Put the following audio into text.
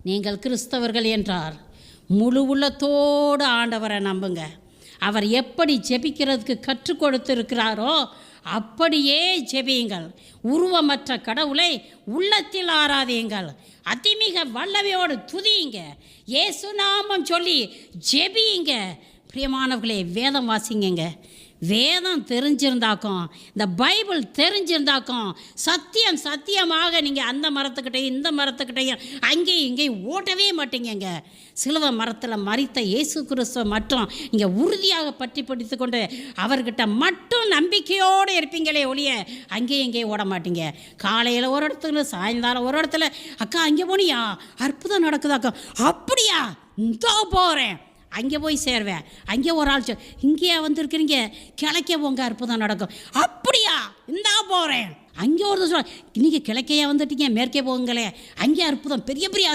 நீங்கள் கிறிஸ்தவர்கள் என்றார் முழு உள்ளத்தோடு ஆண்டவரை நம்புங்க. அவர் எப்படி ஜெபிக்கிறதுக்கு கற்றுக் கொடுத்திருக்கிறாரோ அப்படியே ஜெபியுங்கள். உருவமற்ற கடவுளை உள்ளத்தில் ஆராதியுங்கள். அதிமிக வல்லமையோடு துதியுங்க. இயேசு நாமம் சொல்லி ஜெபியுங்க. பிரியமானவர்களே, வேதம் வாசிங்க. வேதம் தெரிஞ்சிருந்தாக்கும், இந்த பைபிள் தெரிஞ்சிருந்தாக்கும் சத்தியம் சத்தியமாக நீங்கள் அந்த மரத்துக்கிட்டையும் இந்த மரத்துக்கிட்டையும் அங்கேயும் இங்கேயும் ஓட்டவே மாட்டீங்க. சிலுவை மரத்தில் மரித்த இயேசு கிறிஸ்துவ மட்டும் நீங்கள் உறுதியாக பற்றி பிடித்து கொண்டு அவர்கிட்ட மட்டும் நம்பிக்கையோடு இருப்பீங்களே ஒழிய அங்கேயும் இங்கேயும் ஓட மாட்டீங்க. காலையில் ஒரு இடத்துல, சாயந்தரம் ஒரு இடத்துல, அக்கா அங்கே போனியா, அற்புதம் நடக்குதாக்கா, அப்படியா, இந்த போகிறேன், அங்கே போய் சேருவேன். அங்கே ஒரு ஆள் இங்கேயே வந்திருக்கிறீங்க, கிழக்கே போங்க, அற்புதம் நடக்கும், அப்படியா, இந்தா போகிறேன். அங்கே ஒரு சொல்ல, நீங்கள் கிழக்கையே வந்துட்டீங்க, மேற்கே போங்களே, அங்கே அற்புதம், பெரிய பெரிய